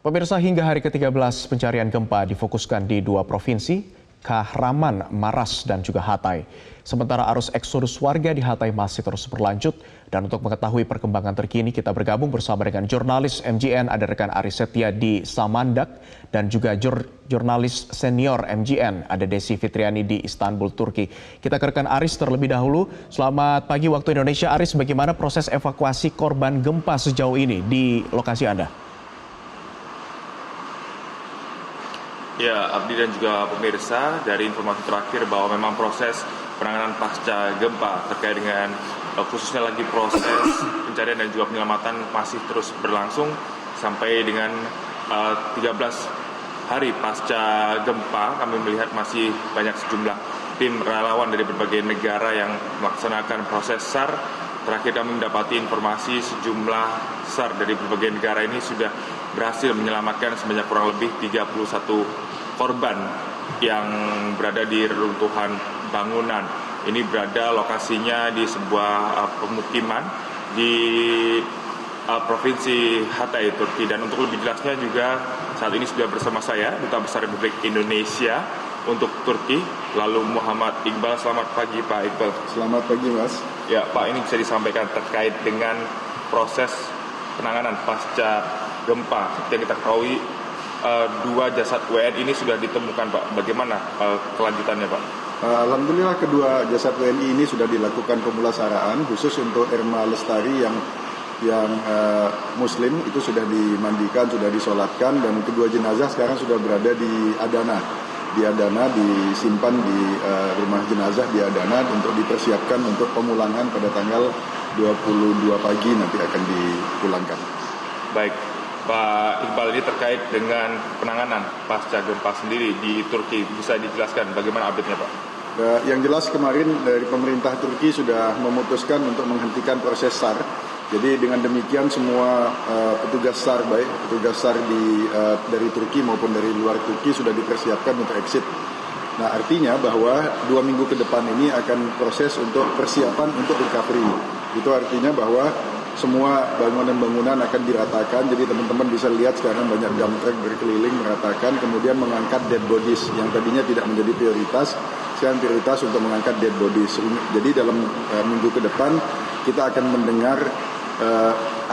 Pemirsa, hingga hari ke-13 pencarian gempa difokuskan di dua provinsi, Kahraman, Maras, dan juga Hatay. Sementara arus eksodus warga di Hatay masih terus berlanjut. Dan untuk mengetahui perkembangan terkini, kita bergabung bersama dengan jurnalis MJN, ada rekan Aris Setia di Samandak, dan juga jurnalis senior MJN, ada Desi Fitriani di Istanbul, Turki. Kita ke rekan Aris terlebih dahulu. Selamat pagi waktu Indonesia. Aris, bagaimana proses evakuasi korban gempa sejauh ini di lokasi Anda? Ya, Abdi dan juga pemirsa, dari informasi terakhir bahwa memang proses penanganan pasca gempa terkait dengan khususnya lagi proses pencarian dan juga penyelamatan masih terus berlangsung sampai dengan 13 hari pasca gempa. Kami melihat masih banyak sejumlah tim relawan dari berbagai negara yang melaksanakan proses SAR. Terakhir kami mendapati informasi sejumlah SAR dari berbagai negara ini sudah berhasil menyelamatkan sebanyak kurang lebih 31 korban yang berada di reruntuhan bangunan. Ini berada lokasinya di sebuah pemukiman di Provinsi Hatay, Turki. Dan untuk lebih jelasnya juga saat ini sudah bersama saya Duta Besar Republik Indonesia untuk Turki, lalu Muhammad Iqbal. Selamat pagi Pak Iqbal. Selamat pagi Mas. Ya Pak, ini bisa disampaikan terkait dengan proses penanganan pasca gempa. Seperti yang kita ketahui, dua jasad WNI ini sudah ditemukan Pak. Bagaimana kelanjutannya Pak? Alhamdulillah kedua jasad WNI ini sudah dilakukan pemulasaraan khusus untuk Erma Lestari yang Muslim itu sudah dimandikan, sudah disolatkan, dan kedua jenazah sekarang sudah berada di Adana. Di Adana disimpan di rumah jenazah di Adana untuk dipersiapkan untuk pemulangan pada tanggal 22 pagi nanti akan dipulangkan. Baik, Pak Iqbal, ini terkait dengan penanganan pasca gempa sendiri di Turki, bisa dijelaskan bagaimana update-nya Pak? Yang jelas kemarin dari pemerintah Turki sudah memutuskan untuk menghentikan proses SAR. Jadi dengan demikian semua petugas SAR, baik petugas SAR dari Turki maupun dari luar Turki sudah dipersiapkan untuk exit. Nah, artinya bahwa 2 minggu ke depan ini akan proses untuk persiapan untuk recovery. Itu artinya bahwa semua bangunan-bangunan akan diratakan. Jadi teman-teman bisa lihat sekarang banyak dump truck berkeliling meratakan, kemudian mengangkat dead bodies yang tadinya tidak menjadi prioritas, sekarang prioritas untuk mengangkat dead bodies. Jadi dalam minggu ke depan kita akan mendengar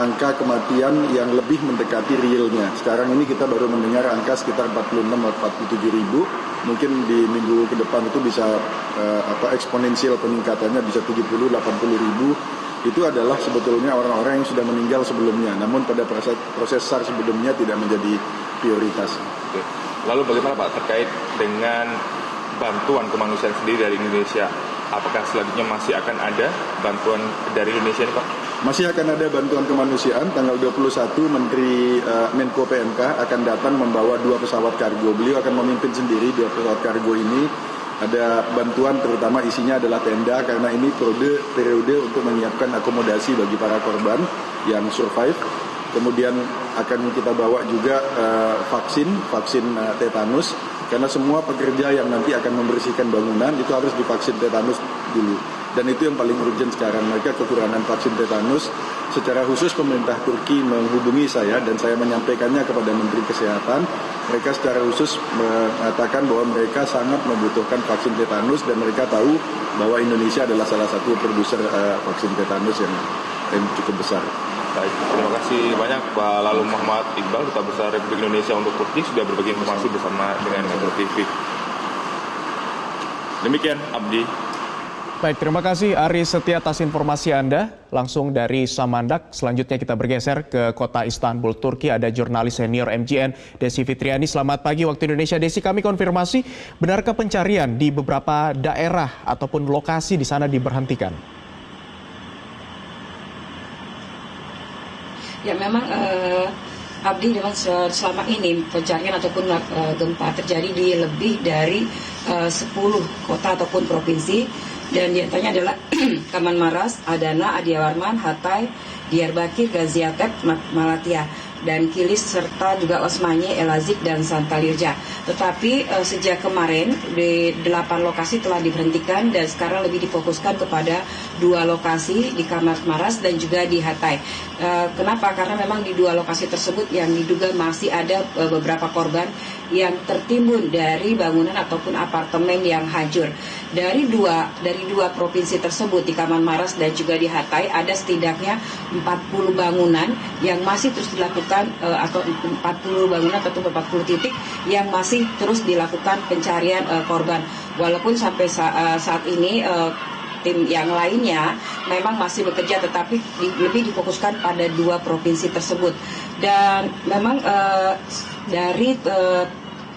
angka kematian yang lebih mendekati realnya. Sekarang ini kita baru mendengar angka sekitar 46-47 ribu. Mungkin di minggu ke depan itu bisa eksponensial peningkatannya bisa 70-80 ribu. Itu adalah sebetulnya orang-orang yang sudah meninggal sebelumnya. Namun pada proses SAR sebelumnya tidak menjadi prioritas. Oke. Lalu bagaimana Pak terkait dengan bantuan kemanusiaan sendiri dari Indonesia? Apakah selanjutnya masih akan ada bantuan dari Indonesia ini Pak? Masih akan ada bantuan kemanusiaan. Tanggal 21 Menteri Menko PMK akan datang membawa 2 pesawat kargo. Beliau akan memimpin sendiri 2 pesawat kargo ini. Ada bantuan, terutama isinya adalah tenda, karena ini periode untuk menyiapkan akomodasi bagi para korban yang survive. Kemudian akan kita bawa juga vaksin tetanus, karena semua pekerja yang nanti akan membersihkan bangunan itu harus divaksin tetanus dulu. Dan itu yang paling urgent sekarang, mereka kekurangan vaksin tetanus. Secara khusus pemerintah Turki menghubungi saya dan saya menyampaikannya kepada Menteri Kesehatan. Mereka secara khusus mengatakan bahwa mereka sangat membutuhkan vaksin tetanus dan mereka tahu bahwa Indonesia adalah salah satu produser vaksin tetanus yang cukup besar. Baik, terima kasih banyak Pak Lalu Muhammad Iqbal, Duta Besar Republik Indonesia untuk Turki, sudah berbagi informasi bersama dengan Metro TV. Demikian Abdi. Baik, terima kasih Aris Setia atas informasi Anda langsung dari Samandak. Selanjutnya kita bergeser ke kota Istanbul, Turki. Ada jurnalis senior MJN Desi Fitriani. Selamat pagi waktu Indonesia. Desi, kami konfirmasi, benarkah pencarian di beberapa daerah ataupun lokasi di sana diberhentikan? Ya memang Abdi, memang selama ini pencarian ataupun gempa terjadi di lebih dari 10 kota ataupun provinsi. Dan diantaranya adalah Kahraman Maras, Adana, Adiyawarman, Hatay, Diyarbakir, Gaziantep, Malatya. dan Kilis serta juga Osmanye, Elazik dan Santalirja. Tetapi sejak kemarin di 8 lokasi telah diberhentikan dan sekarang lebih difokuskan kepada 2 lokasi di Kamar Maras dan juga di Hatay. Kenapa? Karena memang di 2 lokasi tersebut yang diduga masih ada beberapa korban yang tertimbun dari bangunan ataupun apartemen yang hancur. Dari dua provinsi tersebut di Kamar Maras dan juga di Hatay ada setidaknya 40 bangunan yang masih terus dilakukan atau 40 bangunan atau 40 titik yang masih terus dilakukan pencarian korban. Walaupun sampai saat ini tim yang lainnya memang masih bekerja, tetapi lebih difokuskan pada 2 provinsi tersebut. Dan memang dari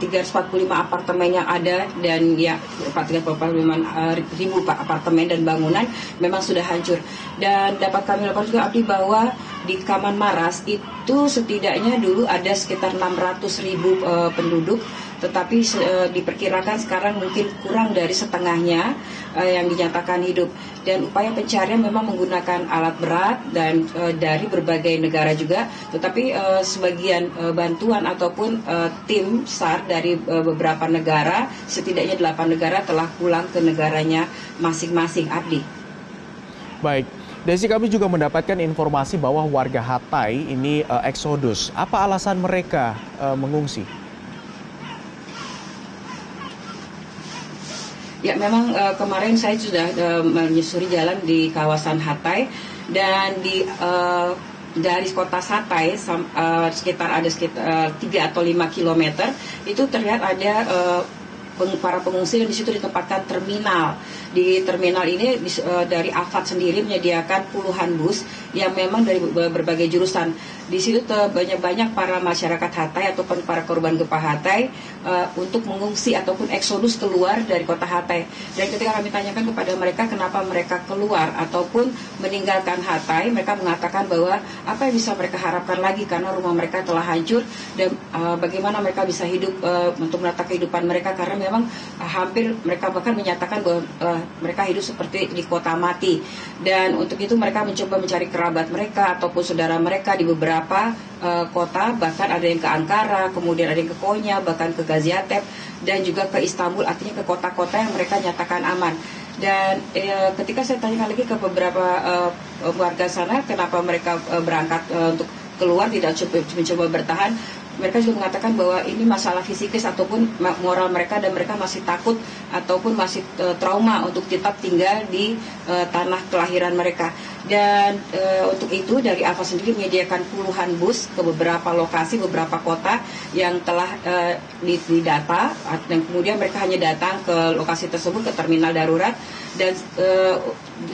345 apartemen yang ada dan ya 345.000 apartemen dan bangunan memang sudah hancur. Dan dapat kami laporkan juga Abdi bahwa di Kaman Maras itu setidaknya dulu ada sekitar 600.000 penduduk, tetapi diperkirakan sekarang mungkin kurang dari setengahnya yang dinyatakan hidup. Dan upaya pencarian memang menggunakan alat berat dan dari berbagai negara juga, tetapi sebagian bantuan ataupun tim SAR dari beberapa negara, setidaknya 8 negara telah pulang ke negaranya masing-masing. Abdi. Baik, Desi, kami juga mendapatkan informasi bahwa warga Hatay ini eksodus. Apa alasan mereka mengungsi? Ya, memang kemarin saya sudah menyusuri jalan di kawasan Hatay dan dari kota Hatay sekitar 3 atau 5 kilometer itu terlihat ada para pengungsi dan di situ ditempatkan terminal. Di terminal ini dari AFAD sendiri menyediakan puluhan bus yang memang dari berbagai jurusan. Di situ banyak para masyarakat Hatay ataupun para korban gempa Hatay untuk mengungsi ataupun eksodus keluar dari kota Hatay. Dan ketika kami tanyakan kepada mereka kenapa mereka keluar ataupun meninggalkan Hatay, mereka mengatakan bahwa apa yang bisa mereka harapkan lagi karena rumah mereka telah hancur dan bagaimana mereka bisa hidup untuk menata kehidupan mereka, karena memang hampir mereka bahkan menyatakan bahwa mereka hidup seperti di kota mati. Dan untuk itu mereka mencoba mencari kerabat mereka ataupun saudara mereka di beberapa kota, bahkan ada yang ke Ankara, kemudian ada yang ke Konya, bahkan ke Gaziantep dan juga ke Istanbul, artinya ke kota-kota yang mereka nyatakan aman. Dan ketika saya tanyakan lagi ke beberapa warga sana kenapa mereka berangkat untuk keluar, tidak mencoba bertahan, mereka juga mengatakan bahwa ini masalah fisikis ataupun moral mereka dan mereka masih takut ataupun masih trauma untuk tetap tinggal di tanah kelahiran mereka. Dan untuk itu dari AFA sendiri menyediakan puluhan bus ke beberapa lokasi, beberapa kota yang telah didata, dan kemudian mereka hanya datang ke lokasi tersebut, ke terminal darurat, dan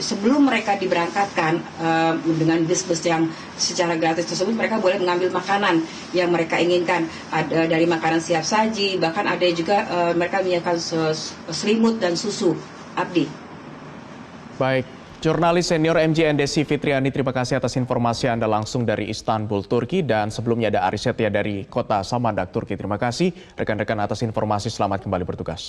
sebelum mereka diberangkatkan dengan bus-bus yang secara gratis tersebut, mereka boleh mengambil makanan yang mereka inginkan. Ada dari makanan siap saji, bahkan ada juga mereka menyediakan selimut dan susu. Abdi. Baik, jurnalis senior MJN Desi Fitriani, terima kasih atas informasi Anda langsung dari Istanbul, Turki. Dan sebelumnya ada Aris Setia dari kota Samandak, Turki. Terima kasih rekan-rekan atas informasi, selamat kembali bertugas.